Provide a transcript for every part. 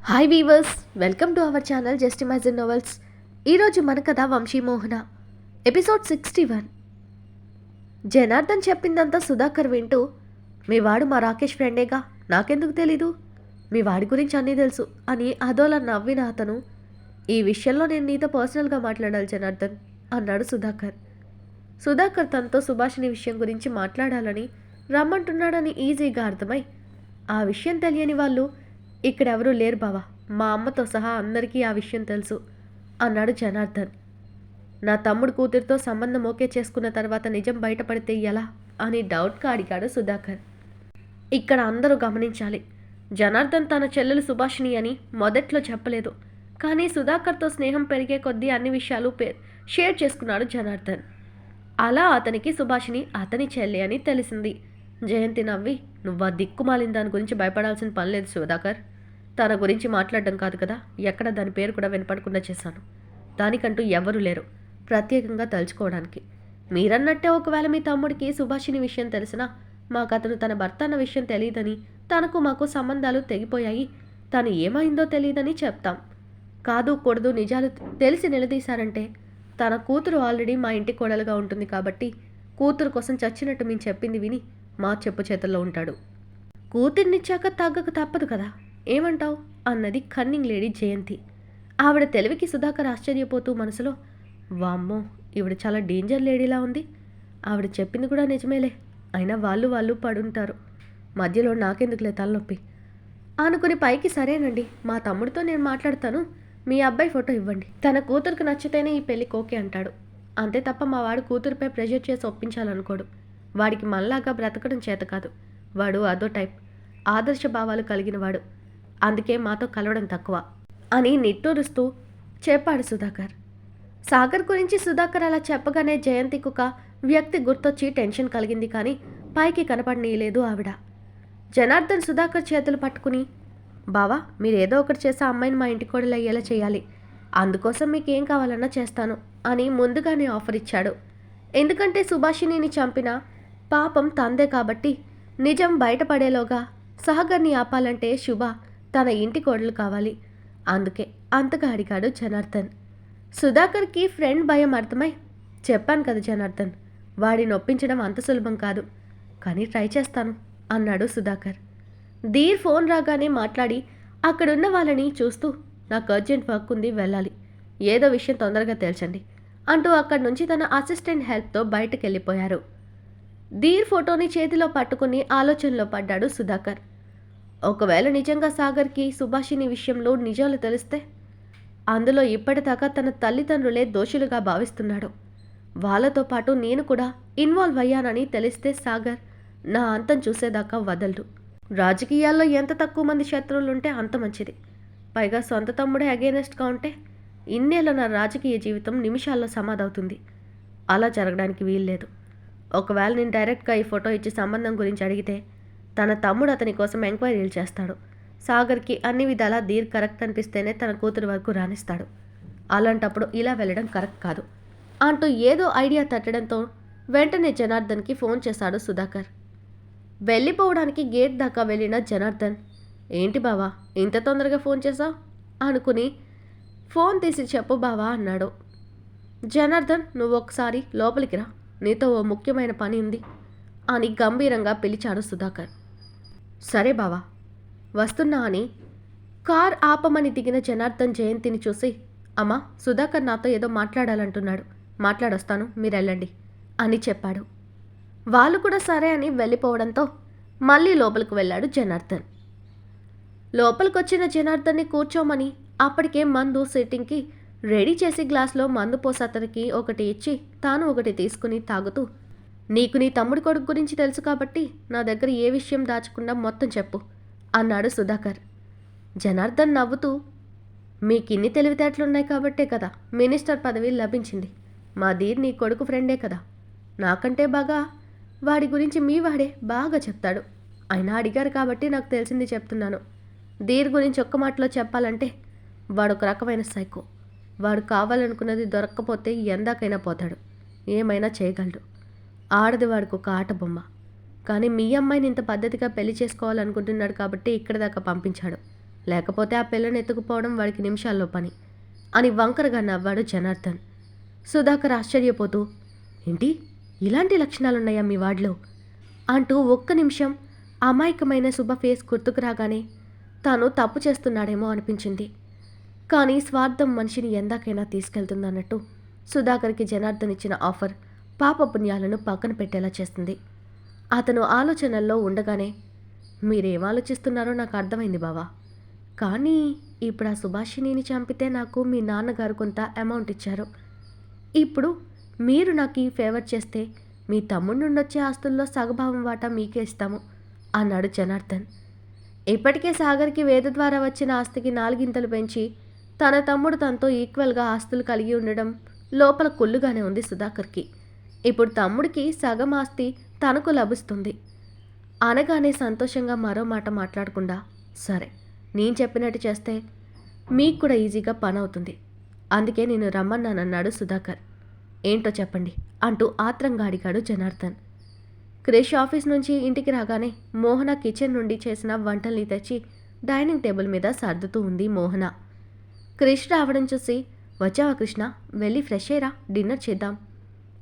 Hi weavers, welcome to our channel just imagine novels. ఈరోజు మన కథ వంశీమోహన ఎపిసోడ్ 61. జనార్దన్ చెప్పిందంతా సుధాకర్ వింటూ, మీ వాడు మా రాకేష్ ఫ్రెండేగా, నాకెందుకు తెలీదు, మీ వాడి గురించి అన్నీ తెలుసు అని అదోలా నవ్విన అతను, ఈ విషయంలో నేను నీతో పర్సనల్గా మాట్లాడాలి జనార్దన్ అన్నాడు సుధాకర్. సుధాకర్ తనతో సుభాషిణి విషయం గురించి మాట్లాడాలని రమ్మంటున్నాడని ఈజీగా అర్థమై, ఆ విషయం తెలియని వాళ్ళు ఇక్కడెవరూ లేరు బావా, మా అమ్మతో సహా అందరికీ ఆ విషయం తెలుసు అన్నాడు జనార్దన్. నా తమ్ముడు కూతురితో సంబంధం ఓకే చేసుకున్న తర్వాత నిజం బయటపడితే ఎలా అని డౌట్గా అడిగాడు సుధాకర్. ఇక్కడ అందరూ గమనించాలి, జనార్దన్ తన చెల్లెలు సుభాషిణి అని మొదట్లో చెప్పలేదు, కానీ సుధాకర్తో స్నేహం పెరిగే కొద్దీ అన్ని విషయాలు షేర్ చేసుకున్నాడు జనార్దన్. అలా అతనికి సుభాషిణి అతని చెల్లి అని తెలిసింది. జయంతి నవ్వి, నువ్వు దిక్కుమాలిన దాని గురించి భయపడాల్సిన పని లేదు సుధాకర్, తన గురించి మాట్లాడడం కాదు కదా, ఎక్కడ దాని పేరు కూడా వినపడకుండా చేశాను, దానికంటూ ఎవరూ లేరు ప్రత్యేకంగా తలుచుకోవడానికి. మీరన్నట్టే ఒకవేళ మీ తమ్ముడికి సుభాషిణి విషయం తెలిసినా మాకు అతను తన భర్త అన్న విషయం తెలియదని, తనకు మాకు సంబంధాలు తెగిపోయాయి, తను ఏమైందో తెలియదని చెప్తాం. కాదు కూడదు నిజాలు తెలిసి నిలదీశారంటే తన కూతురు ఆల్రెడీ మా ఇంటి కోడలుగా ఉంటుంది కాబట్టి కూతురు కోసం చచ్చినట్టు మేము చెప్పింది విని మా చెప్పు చేతుల్లో ఉంటాడు. కూతుర్నిచ్చాక తగ్గక తప్పదు కదా, ఏమంటావు అన్నది కన్నింగ్ లేడీ జయంతి. ఆవిడ తెలివికి సుధాకర్ ఆశ్చర్యపోతూ మనసులో, వామ్మో ఈవిడ చాలా డేంజర్ లేడీలా ఉంది, ఆవిడ చెప్పింది కూడా నిజమేలే, అయినా వాళ్ళు పడుంటారు, మధ్యలో నాకెందుకులే తలనొప్పి అనుకుని పైకి, సరేనండి మా తమ్ముడితో నేను మాట్లాడతాను, మీ అబ్బాయి ఫోటో ఇవ్వండి, తన కూతురికి నచ్చితేనే ఈ పెళ్ళికి ఓకే అంటాడు, అంతే తప్ప మా వాడు కూతురుపై ప్రెషర్ చేసి ఒప్పించాలనుకోడు, వాడికి మనలాగా బ్రతకడం చేత కాదు, వాడు అదో టైప్, ఆదర్శ భావాలు కలిగిన వాడు, అందుకే మాతో కలవడం తక్కువ అని నిట్టూరుస్తూ చెప్పాడు సుధాకర్. సాగర్ గురించి సుధాకర్ అలా చెప్పగానే జయంతికి ఒక వ్యక్తి గుర్తొచ్చి టెన్షన్ కలిగింది, కానీ పైకి కనపడనీయలేదు ఆవిడ. జనార్దన్ సుధాకర్ చేతులు పట్టుకుని, బావా మీరేదో ఒకటి చేసి అమ్మాయిని మా ఇంటి కోడలు అయ్యేలా చేయాలి, అందుకోసం మీకు ఏం కావాలన్నా చేస్తాను అని ముందుగానే ఆఫర్ ఇచ్చాడు. ఎందుకంటే సుభాషిణిని చంపిన పాపం తందే కాబట్టి నిజం బయటపడేలోగా సాగర్ని ఆపాలంటే శుభ తన ఇంటి కోడలు కావాలి, అందుకే అంతగా అడిగాడు జనార్దన్. సుధాకర్కి ఫ్రెండ్ భయం అర్థమై, చెప్పాను కదా జనార్దన్, వాడిని ఒప్పించడం అంత సులభం కాదు, కానీ ట్రై చేస్తాను అన్నాడు సుధాకర్. ధీర్ ఫోన్ రాగానే మాట్లాడి అక్కడున్న వాళ్ళని చూస్తూ, నాకు అర్జెంట్ వర్క్ ఉంది వెళ్ళాలి, ఏదో విషయం తొందరగా తేల్చండి అంటూ అక్కడి నుంచి తన అసిస్టెంట్ హెల్ప్తో బయటకు వెళ్ళిపోయారు. ధీర్ ఫోటోని చేతిలో పట్టుకుని ఆలోచనలో పడ్డాడు సుధాకర్. ఒకవేళ నిజంగా సాగర్కి సుభాషిణి విషయంలో నిజాలు తెలిస్తే, అందులో ఇప్పటిదాకా తన తల్లిదండ్రులే దోషులుగా భావిస్తున్నాడు, వాళ్ళతో పాటు నేను కూడా ఇన్వాల్వ్ అయ్యానని తెలిస్తే సాగర్ నా అంతం చూసేదాకా వదలడు. రాజకీయాల్లో ఎంత తక్కువ మంది శత్రువులుంటే అంత మంచిది, పైగా సొంత తమ్ముడే అగేనెస్ట్గా ఉంటే ఇన్నేళ్ళ నా రాజకీయ జీవితం నిమిషాల్లో సమాధవుతుంది, అలా జరగడానికి వీల్లేదు. ఒకవేళ నేను డైరెక్ట్గా ఈ ఫోటో ఇచ్చి సంబంధం గురించి అడిగితే తన తమ్ముడు అతని కోసం ఎంక్వైరీలు చేస్తాడు, సాగర్కి అన్ని విధాలా ధీర్ కరెక్ట్ అనిపిస్తేనే తన కూతురు వరకు రాణిస్తాడు, అలాంటప్పుడు ఇలా వెళ్ళడం కరెక్ట్ కాదు అంటూ ఏదో ఐడియా తట్టడంతో వెంటనే జనార్దన్కి ఫోన్ చేశాడు సుధాకర్. వెళ్ళిపోవడానికి గేట్ దాకా వెళ్ళిన జనార్దన్, ఏంటి బావా ఇంత తొందరగా ఫోన్ చేశావు అనుకుని, ఫోన్ తీసి చెప్పు బావా అన్నాడు. జనార్దన్, నువ్వు ఒకసారి లోపలికి రా, నీతో ఓ ముఖ్యమైన పని ఉంది అని గంభీరంగా పిలిచాడు సుధాకర్. సరే బావా వస్తున్నా అని కార్ ఆపమని దిగిన జనార్దన్ జయంతిని చూసి, అమ్మా సుధాకర్ నాతో ఏదో మాట్లాడాలంటున్నాడు, మాట్లాడొస్తాను మీరెళ్ళండి అని చెప్పాడు. వాళ్ళు కూడా సరే అని వెళ్ళిపోవడంతో మళ్ళీ లోపలికి వెళ్ళాడు జనార్దన్. లోపలికొచ్చిన జనార్దన్ని కూర్చోమని అప్పటికే మందు సిట్టింగ్కి రెడీ చేసి గ్లాస్లో మందు పోసి అతనికి ఒకటి ఇచ్చి తాను ఒకటి తీసుకుని తాగుతూ, నీకు నీ తమ్ముడి కొడుకు గురించి తెలుసు కాబట్టి నా దగ్గర ఏ విషయం దాచకుండా మొత్తం చెప్పు అన్నాడు సుధాకర్. జనార్దన్ నవ్వుతూ, మీకిన్ని తెలివితేటలున్నాయి కాబట్టే కదా మినిస్టర్ పదవి లభించింది, మా ధీర్ నీ కొడుకు ఫ్రెండే కదా, నాకంటే బాగా వాడి గురించి మీ వాడే బాగా చెప్తాడు, అయినా అడిగారు కాబట్టి నాకు తెలిసింది చెప్తున్నాను. ధీర్ గురించి ఒక్క మాటలో చెప్పాలంటే వాడొక రకమైన సైకో, వాడు కావాలనుకున్నది దొరక్కపోతే ఎందాకైనా పోతాడు, ఏమైనా చేయగలడు, ఆడది వాడికి ఒక ఆట బొమ్మ, కానీ మీ అమ్మాయిని ఇంత పద్ధతిగా పెళ్లి చేసుకోవాలనుకుంటున్నాడు కాబట్టి ఇక్కడి దాకా పంపించాడు, లేకపోతే ఆ పిల్లని ఎత్తుకుపోవడం వాడికి నిమిషాల్లో పని అని వంకరగా నవ్వాడు జనార్దన్. సుధాకర్ ఆశ్చర్యపోతూ, ఏంటి ఇలాంటి లక్షణాలున్నాయా మీ వాడిలో అంటూ ఒక్క నిమిషం అమాయకమైన శుభ ఫేస్ గుర్తుకు రాగానే తాను తప్పు చేస్తున్నాడేమో అనిపించింది. కానీ స్వార్థం మనిషిని ఎందాకైనా తీసుకెళ్తుందన్నట్టు సుధాకర్కి జనార్దన్ ఇచ్చిన ఆఫర్ పాపపుణ్యాలను పక్కన పెట్టేలా చేస్తుంది. అతను ఆలోచనల్లో ఉండగానే, మీరేం ఆలోచిస్తున్నారో నాకు అర్థమైంది బావా. కానీ ఇప్పుడు ఆ సుభాషిణిని చంపితే నాకు మీ నాన్నగారు కొంత అమౌంట్ ఇచ్చారు. ఇప్పుడు మీరు నాకు ఈ ఫేవర్ చేస్తే మీ తమ్ముడి నుండి వచ్చే ఆస్తుల్లో సగభావం వాటా మీకే ఇస్తాము అన్నాడు జనార్దన్. ఇప్పటికే సాగర్కి వేద ద్వారా వచ్చిన ఆస్తికి 4 పెంచి తన తమ్ముడు తనతో ఈక్వల్గా ఆస్తులు కలిగి ఉండడం లోపల కుళ్ళుగానే ఉంది సుధాకర్కి. ఇప్పుడు తమ్ముడికి సగం ఆస్తి తనకు లభిస్తుంది అనగానే సంతోషంగా మరో మాట మాట్లాడకుండా, సరే నేను చెప్పినట్టు చేస్తే మీకు కూడా ఈజీగా పని అవుతుంది, అందుకే నేను రమ్మన్నానన్నాడు సుధాకర్. ఏంటో చెప్పండి అంటూ ఆత్రంగా అడిగాడు జనార్దన్. క్రిష్ ఆఫీస్ నుంచి ఇంటికి రాగానే మోహన కిచెన్ నుండి చేసిన వంటల్ని తెచ్చి డైనింగ్ టేబుల్ మీద సర్దుతూ ఉంది మోహన. క్రిష్ రావడం చూసి, వచ్చావా కృష్ణ, వెళ్ళి ఫ్రెష్ అయ్యరా, డిన్నర్ చేద్దాం.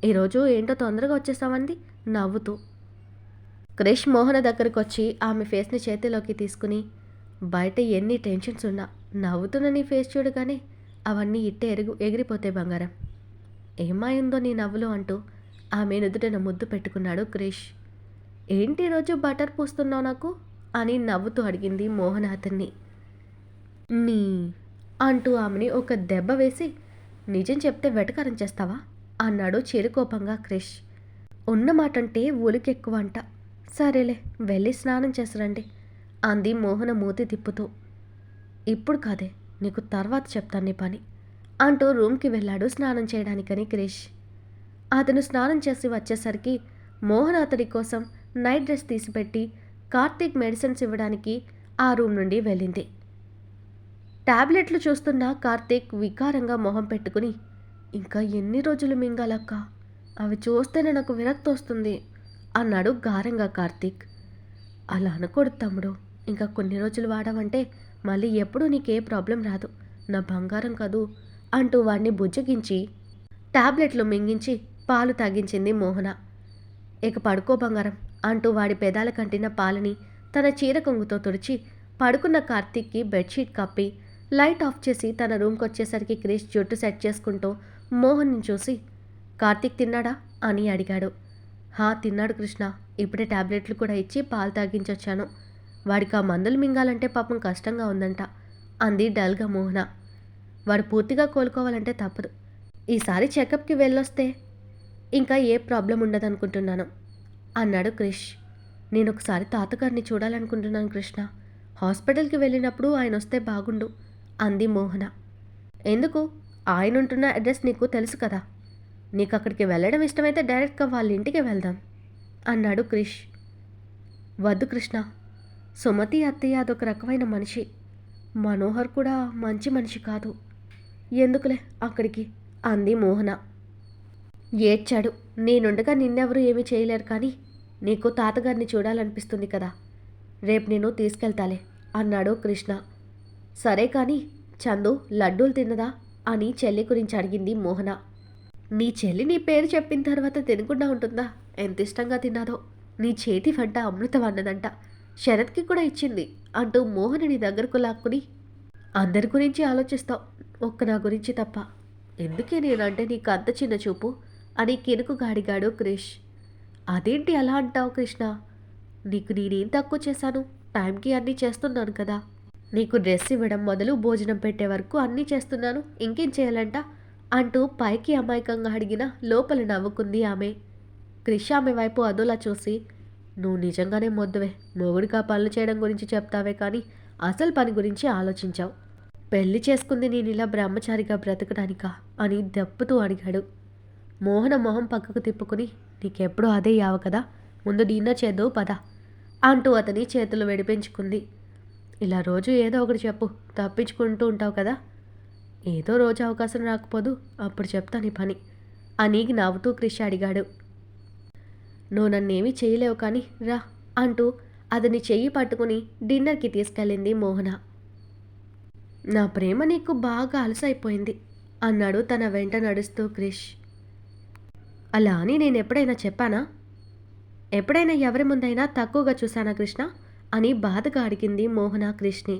ఈరోజు ఏంటో తొందరగా వచ్చేసామంది నవ్వుతూ. క్రిష్ మోహన దగ్గరకు వచ్చి ఆమె ఫేస్ని చేతిలోకి తీసుకుని, బయట ఎన్ని టెన్షన్స్ ఉన్నా నవ్వుతున్న నీ ఫేస్ చూడగానే అవన్నీ ఇట్టే ఎగిరిపోతే బంగారం. ఏమాయిందో నీ నవ్వులో అంటూ ఆమె నుదుటన ముద్దు పెట్టుకున్నాడు క్రిష్. ఏంటి రోజు బటర్ పూస్తున్నావు నాకు అని నవ్వుతూ అడిగింది మోహన అతన్ని. నీ అంటూ ఆమెని ఒక దెబ్బ వేసి, నిజం చెప్తే వెటకారం చేస్తావా అన్నాడు చిరుకోపంగా క్రిష్. ఉన్నమాటంటే ఉలికెక్కువ అంట. సరేలే వెళ్ళి స్నానం చేసరండి అంది మోహన మూతి తిప్పుతూ. ఇప్పుడు కాదే, నీకు తర్వాత చెప్తాను నీ పని అంటూ రూమ్కి వెళ్ళాడు స్నానం చేయడానికని క్రిష్. అతను స్నానం చేసి వచ్చేసరికి మోహన్ అతడి కోసం నైట్ డ్రెస్ తీసిపెట్టి కార్తీక్ మెడిసిన్స్ ఇవ్వడానికి ఆ రూమ్ నుండి వెళ్ళింది. టాబ్లెట్లు చూస్తున్న కార్తీక్ వికారంగా మొహం పెట్టుకుని, ఇంకా ఎన్ని రోజులు మింగాలక్క, అవి చూస్తేనే నాకు విరక్తి వస్తుంది అన్నాడు గారంగా కార్తీక్. అలా అనకూడదు తమ్ముడు, ఇంకా కొన్ని రోజులు వాడావంటే మళ్ళీ ఎప్పుడూ నీకే ప్రాబ్లం రాదు, నా బంగారం కదూ అంటూ వాడిని బుజ్జగించి టాబ్లెట్లు మింగించి పాలు తాగించింది మోహన. ఇక పడుకో బంగారం అంటూ వాడి పెదాల కంటిన పాలని తన చీర కొంగుతో తుడిచి పడుకున్న కార్తీక్కి బెడ్షీట్ కప్పి లైట్ ఆఫ్ చేసి తన రూమ్కి వచ్చేసరికి క్రిష్ జుట్టు సెట్ చేసుకుంటూ మోహన్ని చూసి, కార్తీక్ తిన్నాడా అని అడిగాడు. హా తిన్నాడు కృష్ణ, ఇప్పుడే టాబ్లెట్లు కూడా ఇచ్చి పాలు తాగించొచ్చాను. వాడికి ఆ మందులు మింగాలంటే పాపం కష్టంగా ఉందంట అంది డల్గా మోహన. వాడు పూర్తిగా కోలుకోవాలంటే తప్పదు, ఈసారి చెకప్కి వెళ్ళొస్తే ఇంకా ఏ ప్రాబ్లం ఉండదనుకుంటున్నాను అన్నాడు క్రిష్. నేను ఒకసారి తాతగారిని చూడాలనుకుంటున్నాను కృష్ణ, హాస్పిటల్కి వెళ్ళినప్పుడు ఆయన వస్తే బాగుండు అంది మోహన. ఎందుకు, ఆయన ఉంటున్న అడ్రస్ నీకు తెలుసు కదా, నీకు అక్కడికి వెళ్ళడం ఇష్టమైతే డైరెక్ట్గా వాళ్ళ ఇంటికి వెళ్దాం అన్నాడు క్రిష్. వద్దు కృష్ణ, సుమతి అత్తయ్య అదొక రకమైన మనిషి, మనోహర్ కూడా మంచి మనిషి కాదు, ఎందుకులే అక్కడికి అంది మోహన. ఏడ్చాడు. నేనుండగా నిన్నెవరూ ఏమీ చేయలేరు, కానీ నీకు తాతగారిని చూడాలనిపిస్తుంది కదా, రేపు నేను తీసుకెళ్తాలే అన్నాడు కృష్ణ. సరే కానీ చందు లడ్డూలు తిన్నదా అని చెల్లి గురించి అడిగింది మోహన. నీ చెల్లి నీ పేరు చెప్పిన తర్వాత తినకుండా ఉంటుందా, ఎంత ఇష్టంగా తిన్నాదో, నీ చేతి వంట అమృతం అన్నదంట, శరత్కి కూడా ఇచ్చింది అంటూ మోహనని దగ్గరకు లాక్కుని, అందరి గురించి ఆలోచిస్తావు, ఒక్క నా గురించి తప్ప, ఎందుకే నేనంటే నీకు అంత చిన్న చూపు అని కినుకుగా అడిగాడు క్రిష్. అదేంటి అలా అంటావు కృష్ణ, నీకు నేనేం తక్కువ చేశాను, టైంకి అన్నీ చేస్తున్నాను కదా, నీకు డ్రెస్ ఇవ్వడం మొదలు భోజనం పెట్టే వరకు అన్నీ చేస్తున్నాను, ఇంకేం చేయాలంట అంటూ పైకి అమాయకంగా అడిగిన లోపల నవ్వుకుంది ఆమె. క్రిష్ ఆమె వైపు అదోలా చూసి, నువ్వు నిజంగానే మొద్దువే, మొగుడిగా పనులు చేయడం గురించి చెప్తావే కానీ అసలు పని గురించి ఆలోచించావు, పెళ్లి చేసుకుంది నేను ఇలా బ్రహ్మచారిగా బ్రతకడానికా అని దెప్పుతూ అడిగాడు. మోహన మొహం పక్కకు తిప్పుకుని, నీకెప్పుడూ అదే యావ కదా, ముందు డిన్నర్ చేద్దావు పద అంటూ అతని చేతులు విడిపించుకుంది. ఇలా రోజు ఏదో ఒకటి చెప్పు, తప్పించుకుంటూ ఉంటావు కదా, ఏదో రోజు అవకాశం రాకపోదు, అప్పుడు చెప్తా నీ పని అని నవ్వుతూ క్రిష్ అడిగాడు. నువ్వు నన్నేమీ చేయలేవు కానీ రా అంటూ అతని చెయ్యి పట్టుకుని డిన్నర్కి తీసుకెళ్ళింది మోహన. నా ప్రేమ నీకు బాగా అలసైపోయింది అన్నాడు తన వెంట నడుస్తూ క్రిష్. అలా అని నేను ఎప్పుడైనా చెప్పానా? ఎప్పుడైనా ఎవరి ముందైనా తక్కువగా చూశానా కృష్ణ అని బాధగా అడిగింది మోహన క్రిష్ని.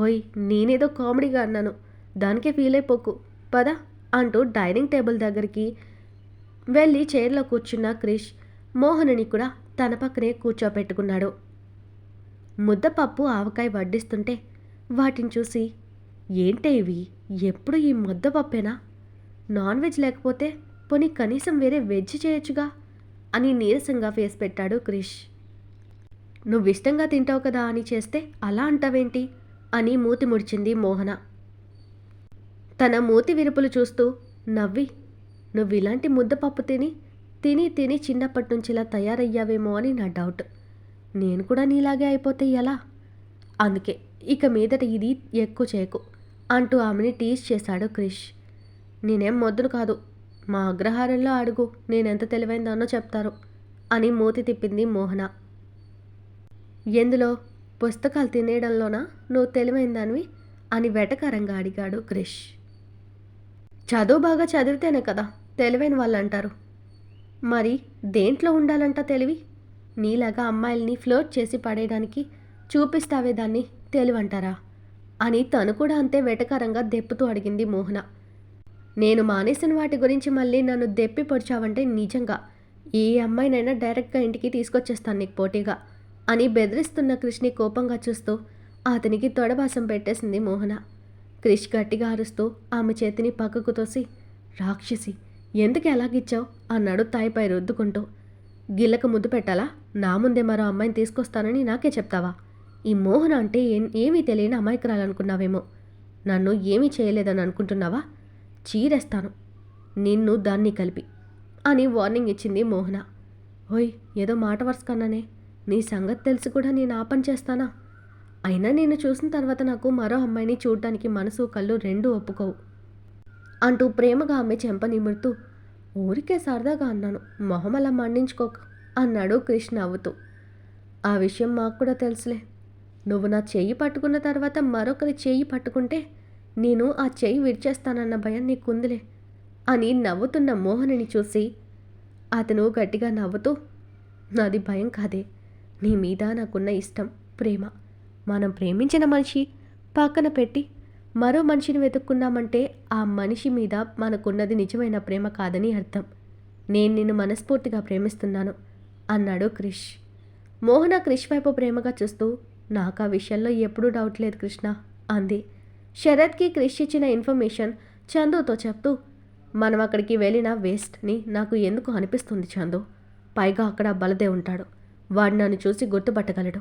ఓయ్, నేనేదో కామెడీగా అన్నాను, దానికే ఫీల్ అయిపోకు, పద అంటూ డైనింగ్ టేబుల్ దగ్గరికి వెళ్ళి చైర్లో కూర్చున్న క్రిష్ మోహనుని కూడా తన పక్కనే కూర్చోపెట్టుకున్నాడు. ముద్దపప్పు ఆవకాయ వడ్డిస్తుంటే వాటిని చూసి, ఏంటే ఇవి, ఎప్పుడు ఈ ముద్దపప్పేనా? నాన్ వెజ్ లేకపోతే పోనీ కనీసం వేరే వెజ్ చేయొచ్చుగా అని నీరసంగా ఫేస్ పెట్టాడు క్రిష్. నువ్విష్టంగా తింటావు కదా అని చేస్తే అలా అంటావేంటి అని మూతి ముడిచింది మోహన. తన మూతి విరుపులు చూస్తూ నవ్వి, నువ్విలాంటి ముద్దపప్పు తిని తిని తిని చిన్నప్పటి నుంచి ఇలా తయారయ్యావేమో అని నా డౌట్. నేను కూడా నీలాగే అయిపోతే ఎలా? అందుకే ఇక మీదట ఇది ఎక్కువ చేయకు అంటూ ఆమెని టీజ్ చేశాడు క్రిష్. నేనేం మొద్దును కాదు, మా అగ్రహారంలో అడుగు, నేనెంత తెలివైందానో చెప్తారు అని మూతి తిప్పింది మోహన. ఎందులో? పుస్తకాలు తినేయడంలోనా నువ్వు తెలివైందానివి అని వెటకారంగా అడిగాడు క్రిష్. చదువు బాగా చదివితేనే కదా తెలివైన వాళ్ళు అంటారు. మరి దేంట్లో ఉండాలంట తెలివి? నీలాగా అమ్మాయిల్ని ఫ్లోట్ చేసి పడేయడానికి చూపిస్తావే దాన్ని తెలివంటారా అని తను కూడా అంతే వెటకారంగా దెప్పుతూ అడిగింది మోహన. నేను మానేసిన వాటి గురించి మళ్ళీ నన్ను దెప్పి పొడిచావంటే నిజంగా ఏ అమ్మాయినైనా డైరెక్ట్గా ఇంటికి తీసుకొచ్చేస్తాను నీకు పోటీగా అని బెదిరిస్తున్న క్రిష్ని కోపంగా చూస్తూ అతనికి తొడబాసం పెట్టేసింది మోహన. క్రిష్ గట్టిగా అరుస్తూ ఆమె చేతిని పక్కకు తోసి, రాక్షసి, ఎందుకు ఎలాగిచ్చావు అన్నాడు తాయిపై రుద్దుకుంటూ. గిల్లక ముద్దు పెట్టాలా? నా ముందే మరో అమ్మాయిని తీసుకొస్తానని నాకే చెప్తావా? ఈ మోహన అంటే ఏమీ తెలియని అమాయకురాలనుకున్నావేమో. నన్ను ఏమీ చేయలేదని అనుకుంటున్నావా? చీరేస్తాను నిన్ను దాన్ని కలిపి అని వార్నింగ్ ఇచ్చింది మోహన. ఓయ్, ఏదో మాట వరుసకన్నానే, నీ సంగతి తెలిసి కూడా నేను ఆ పని చేస్తానా? అయినా నేను చూసిన తర్వాత నాకు మరో అమ్మాయిని చూడటానికి మనసు కళ్ళు రెండూ ఒప్పుకోవు అంటూ ప్రేమగా ఆమె చెంప నిమురుతూ, ఊరికే సరదాగా అన్నాను, మొహం అలా మండించుకోక అన్నాడు క్రిష్ నవ్వుతూ. ఆ విషయం మాకు కూడా తెలుసులే. నువ్వు నా చెయ్యి పట్టుకున్న తర్వాత మరొకరి చెయ్యి పట్టుకుంటే నేను ఆ చెయ్యి విడిచేస్తానన్న భయం నీకుందిలే అని నవ్వుతున్న మోహనుని చూసి అతను గట్టిగా నవ్వుతూ, నాది భయం కాదే, నీ మీద నాకున్న ఇష్టం, ప్రేమ. మనం ప్రేమించిన మనిషి పక్కన పెట్టి మరో మనిషిని వెతుక్కున్నామంటే ఆ మనిషి మీద మనకున్నది నిజమైన ప్రేమ కాదని అర్థం. నేను నిన్ను మనస్ఫూర్తిగా ప్రేమిస్తున్నాను అన్నాడు క్రిష్. మోహన క్రిష్ వైపు ప్రేమగా చూస్తూ, నాకు ఆ విషయంలో ఎప్పుడూ డౌట్ లేదు కృష్ణ అంది. శరత్కి క్రిష్ ఇచ్చిన ఇన్ఫర్మేషన్ చందుతో చెప్తూ, మనం అక్కడికి వెళ్ళిన వేస్ట్ని నాకు ఎందుకు అనిపిస్తుంది చందు. పైగా అక్కడ బలదే ఉంటాడు, వాడు నన్ను చూసి గుర్తుపట్టగలడు.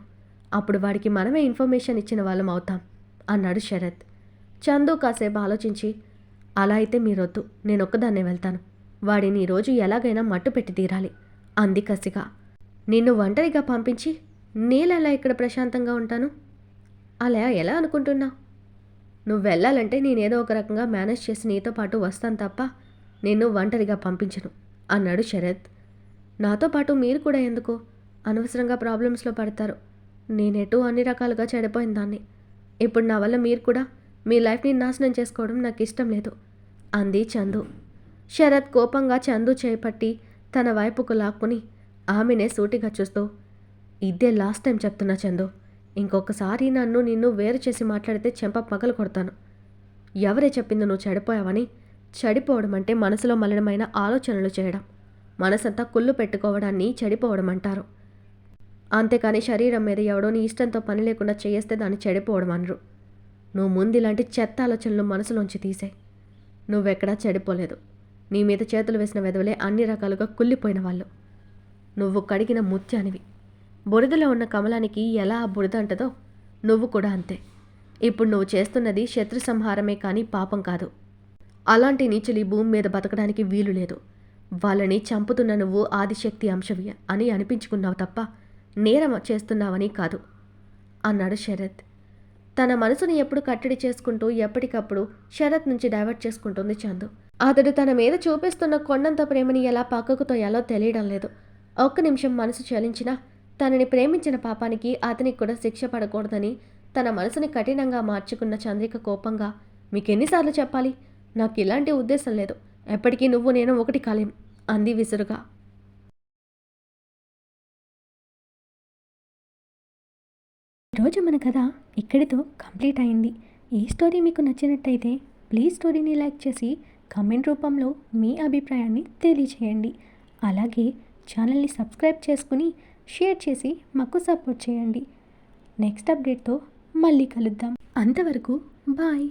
అప్పుడు వాడికి మనమే ఇన్ఫర్మేషన్ ఇచ్చిన వాళ్ళం అవుతాం అన్నాడు శరత్. చందు కాసేపు ఆలోచించి, అలా అయితే మీరొద్దు, నేనొక్కదాన్నే వెళ్తాను. వాడిని ఈరోజు ఎలాగైనా మట్టు పెట్టి తీరాలి అంది కసిగా. నిన్ను ఒంటరిగా పంపించి నేలెలా ఇక్కడ ప్రశాంతంగా ఉంటాను? అలా ఎలా అనుకుంటున్నావు? నువ్వు వెళ్ళాలంటే నేనేదో ఒక రకంగా మేనేజ్ చేసి నీతో పాటు వస్తాను తప్ప నిన్ను ఒంటరిగా పంపించను అన్నాడు శరత్. నాతో పాటు మీరు కూడా ఎందుకు? అనవసరంగా ప్రాబ్లమ్స్లో పడతారు. నేనెటూ అన్ని రకాలుగా చెడిపోయిన దాన్ని. ఇప్పుడు నా వల్ల మీరు కూడా మీ లైఫ్ని నాశనం చేసుకోవడం నాకు ఇష్టం లేదు అంది చందు. శరత్ కోపంగా చందు చేపట్టి తన వైపుకు లాక్కుని ఆమెనే సూటిగా చూస్తూ, ఇదే లాస్ట్ టైం చెప్తున్నా చందు, ఇంకొకసారి నిన్ను వేరు చేసి మాట్లాడితే చెంప పగలు కొడతాను. ఎవరే చెప్పింది నువ్వు చెడిపోయావని? చెడిపోవడం అంటే మనసులో మలినమైన ఆలోచనలు చేయడం, మనసంతా కుళ్ళు పెట్టుకోవడాన్ని చెడిపోవడం అంటారు. అంతేకాని శరీరం మీద ఎవడో నీ ఇష్టంతో పని లేకుండా చేస్తే దాన్ని చెడిపోవడం అనరు. నువ్వు ముందు ఇలాంటి చెత్త ఆలోచనలు మనసులోంచి తీసేయ్. నువ్వెక్కడా చెడిపోలేదు. నీ మీద చేతులు వేసిన వెధవలే అన్ని రకాలుగా కుళ్ళిపోయిన వాళ్ళు. నువ్వు కడిగిన ముత్యానివి. బురదలో ఉన్న కమలానికి ఎలా ఆ బురద అంటదో నువ్వు కూడా అంతే. ఇప్పుడు నువ్వు చేస్తున్నది శత్రు సంహారమే కానీ పాపం కాదు. అలాంటి నీచులు ఈ భూమి మీద బతకడానికి వీలు లేదు. వాళ్ళని చంపుతున్న నువ్వు ఆదిశక్తి అంశవి అని అనిపించుకున్నావు తప్ప నేరం చేస్తున్నావని కాదు అన్నాడు శరత్. తన మనసుని ఎప్పుడు కట్టడి చేసుకుంటూ ఎప్పటికప్పుడు శరత్ నుంచి డైవర్ట్ చేసుకుంటుంది చందు. అతడు తన మీద చూపిస్తున్న కొండంత ప్రేమని ఎలా పక్కకు తోయాలో తెలియడం లేదు. ఒక్క నిమిషం మనసు చలించినా తనని ప్రేమించిన పాపానికి అతనికి కూడా శిక్ష పడకూడదని తన మనసుని కఠినంగా మార్చుకున్న చంద్రిక కోపంగా, మీకెన్నిసార్లు చెప్పాలి? నాకు ఇలాంటి ఉద్దేశం లేదు. ఎప్పటికీ నువ్వు నేను ఒకటి కాలేం అంది విసురుగా. ఈరోజు మన కథ ఇక్కడితో కంప్లీట్ అయింది. ఈ స్టోరీ మీకు నచ్చినట్టయితే ప్లీజ్ స్టోరీని లైక్ చేసి కామెంట్ రూపంలో మీ అభిప్రాయాన్ని తెలియచేయండి. అలాగే ఛానల్ని సబ్స్క్రైబ్ చేసుకుని షేర్ చేసి మాకు సపోర్ట్ చేయండి. నెక్స్ట్ అప్డేట్తో మళ్ళీ కలుద్దాం. అంతవరకు బాయ్.